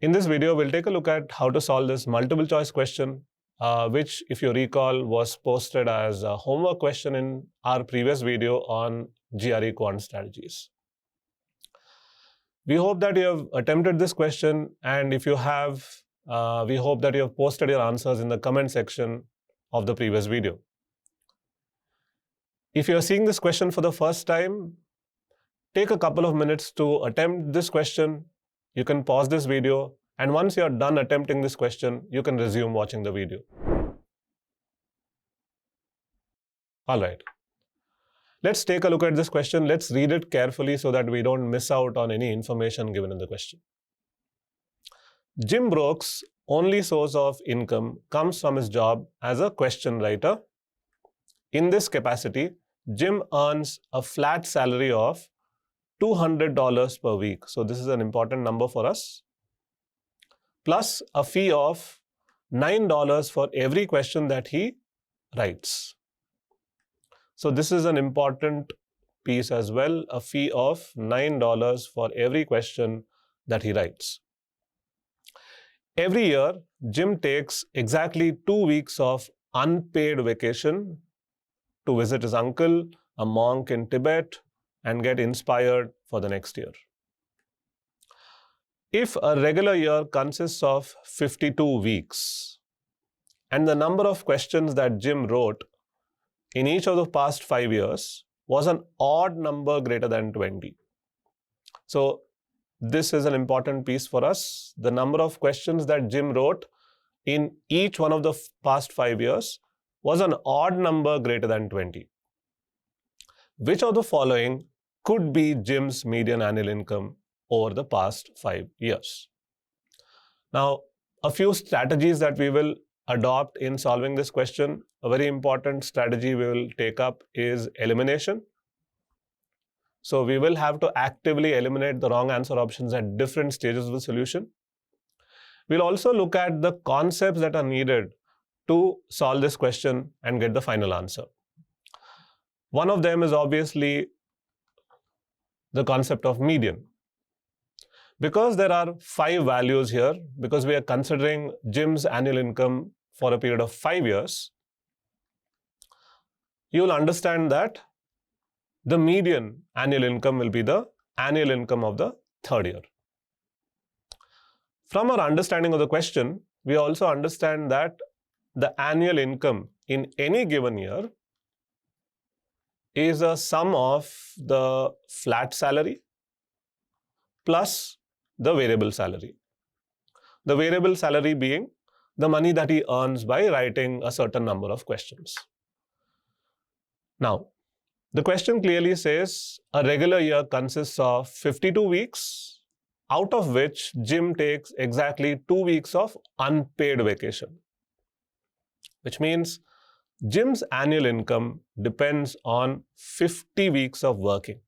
In this video, we'll take a look at how to solve this multiple choice question, which, if you recall, was posted as a homework question in our previous video on GRE Quant strategies. We hope that you have attempted this question, and if you have, we hope that you have posted your answers in the comment section of the previous video. If you are seeing this question for the first time, take a couple of minutes to attempt this question. You can pause this video, and once you are done attempting this question, you can resume watching the video. All right. Let's take a look at this question. Let's read it carefully so that we don't miss out on any information given in the question. Jim Brooks' only source of income comes from his job as a question writer. In this capacity, Jim earns a flat salary of $200 per week. So this is an important number for us. Plus a fee of $9 for every question that he writes. So this is an important piece as well, a fee of $9 for every question that he writes. Every year, Jim takes exactly 2 weeks of unpaid vacation to visit his uncle, a monk in Tibet, and get inspired for the next year. If a regular year consists of 52 weeks, and the number of questions that Jim wrote in each of the past 5 years was an odd number greater than 20. So this is an important piece for us. The number of questions that Jim wrote in each one of the past 5 years was an odd number greater than 20. Which of the following could be Jim's median annual income over the past 5 years? Now, a few strategies that we will adopt in solving this question. A very important strategy we will take up is elimination. So we will have to actively eliminate the wrong answer options at different stages of the solution. We'll also look at the concepts that are needed to solve this question and get the final answer. One of them is obviously the concept of median. Because there are 5 values here, because we are considering Jim's annual income for a period of 5 years, you will understand that the median annual income will be the annual income of the 3rd year. From our understanding of the question, we also understand that the annual income in any given year is a sum of the flat salary plus the variable salary. The variable salary being the money that he earns by writing a certain number of questions. Now, the question clearly says a regular year consists of 52 weeks, out of which Jim takes exactly 2 weeks of unpaid vacation. Which means Jim's annual income depends on 50 weeks of working.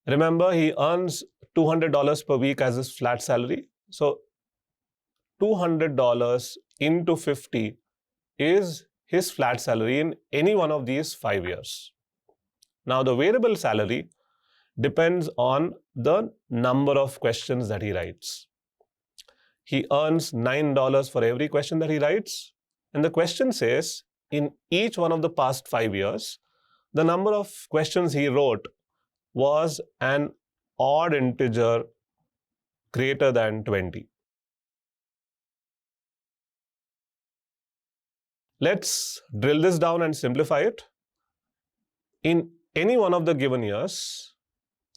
Remember, he earns $200 per week as his flat salary. So $200 into 50 is his flat salary in any one of these 5 years. Now, the variable salary depends on the number of questions that he writes. He earns $9 for every question that he writes. And the question says, in each one of the past 5 years, the number of questions he wrote was an odd integer greater than 20. Let's drill this down and simplify it. In any one of the given years,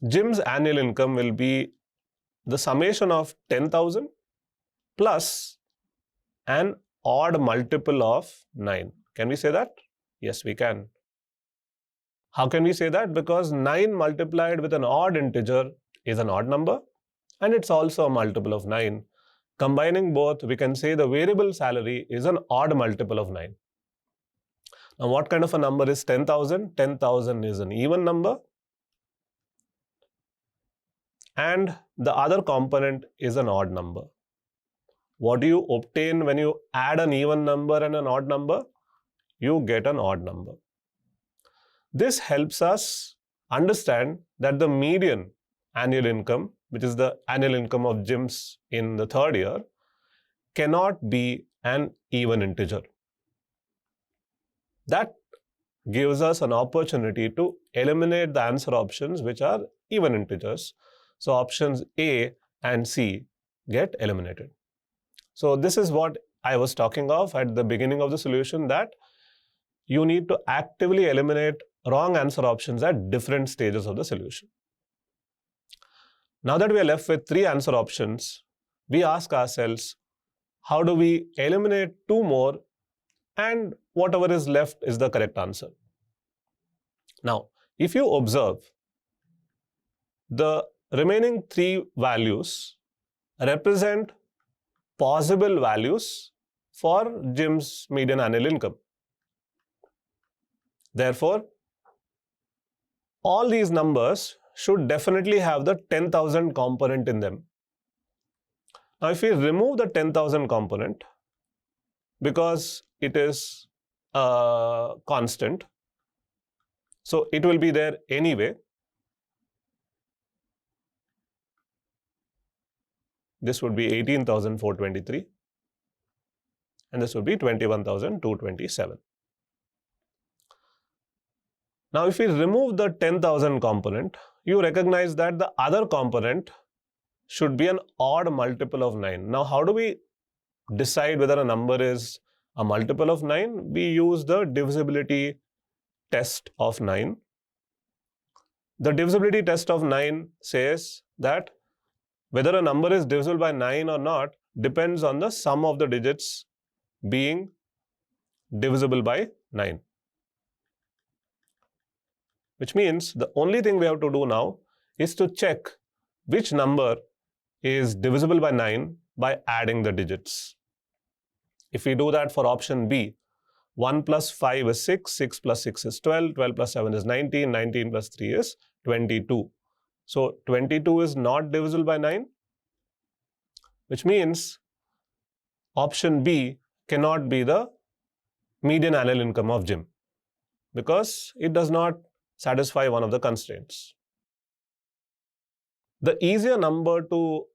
Jim's annual income will be the summation of 10,000 plus an odd multiple of 9. Can we say that? Yes, we can. How can we say that? Because 9 multiplied with an odd integer is an odd number, and it's also a multiple of 9. Combining both, we can say the variable salary is an odd multiple of 9. Now, what kind of a number is 10,000? 10,000 is an even number, and the other component is an odd number. What do you obtain when you add an even number and an odd number? You get an odd number. This helps us understand that the median annual income which is the annual income of gyms in the third year, cannot be an even integer. That gives us an opportunity to eliminate the answer options which are even integers. So options A and C get eliminated. So this is what I was talking of at the beginning of the solution, that you need to actively eliminate wrong answer options at different stages of the solution. Now that we are left with 3 answer options, we ask ourselves, how do we eliminate 2 more and whatever is left is the correct answer? Now, if you observe, the remaining 3 values represent possible values for Jim's median annual income. Therefore, all these numbers should definitely have the 10,000 component in them. Now, if we remove the 10,000 component, because it is a constant, so it will be there anyway. This would be 18,423 and this would be 21,227. Now, if we remove the 10,000 component, you recognize that the other component should be an odd multiple of 9. Now, how do we decide whether a number is a multiple of 9? We use the divisibility test of 9. The divisibility test of 9 says that whether a number is divisible by 9 or not depends on the sum of the digits being divisible by 9. Which means the only thing we have to do now is to check which number is divisible by 9 by adding the digits. If we do that for option B, 1 plus 5 is 6, 6 plus 6 is 12, 12 plus 7 is 19, 19 plus 3 is 22. So 22 is not divisible by 9, which means option B cannot be the median annual income of Jim because it does not satisfy one of the constraints. The easier number to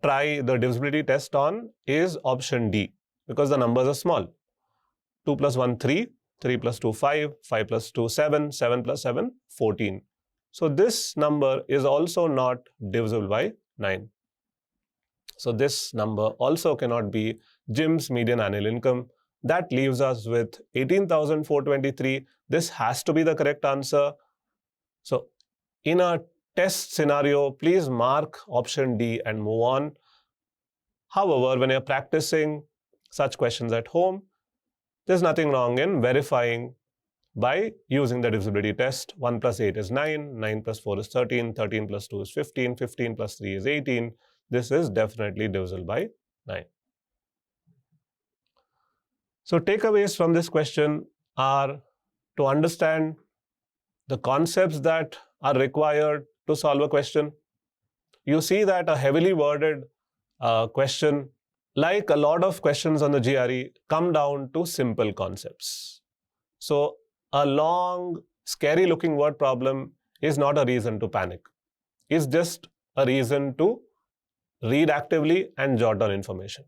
try the divisibility test on is option D because the numbers are small. 2 plus 1, 3, 3 plus 2, 5, 5 plus 2, 7, 7 plus 7, 14. So this number is also not divisible by 9. So this number also cannot be Jim's median annual income. That leaves us with 18,423. This has to be the correct answer. So in a test scenario, please mark option D and move on. However, when you're practicing such questions at home, there's nothing wrong in verifying by using the divisibility test. 1 plus 8 is 9, 9 plus 4 is 13, 13 plus 2 is 15, 15 plus 3 is 18. This is definitely divisible by 9. So takeaways from this question are to understand the concepts that are required to solve a question. You see that a heavily worded question, like a lot of questions on the GRE, come down to simple concepts. So a long, scary looking word problem is not a reason to panic. It's just a reason to read actively and jot down information.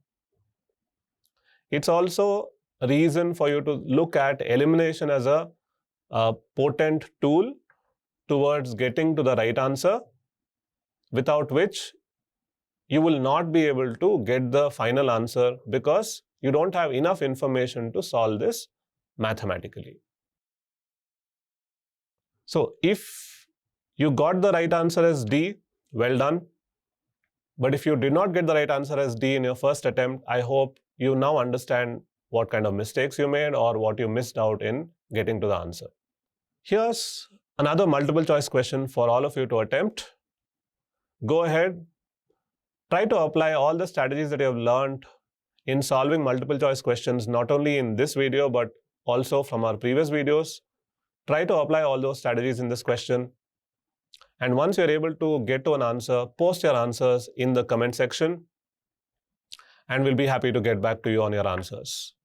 It's also a reason for you to look at elimination as a potent tool towards getting to the right answer, without which you will not be able to get the final answer because you don't have enough information to solve this mathematically. So if you got the right answer as D, well done. But if you did not get the right answer as D in your first attempt, I hope you now understand what kind of mistakes you made or what you missed out in getting to the answer. Here's another multiple choice question for all of you to attempt. Go ahead, try to apply all the strategies that you have learned in solving multiple choice questions, not only in this video, but also from our previous videos. Try to apply all those strategies in this question. And once you're able to get to an answer, post your answers in the comment section, and we'll be happy to get back to you on your answers.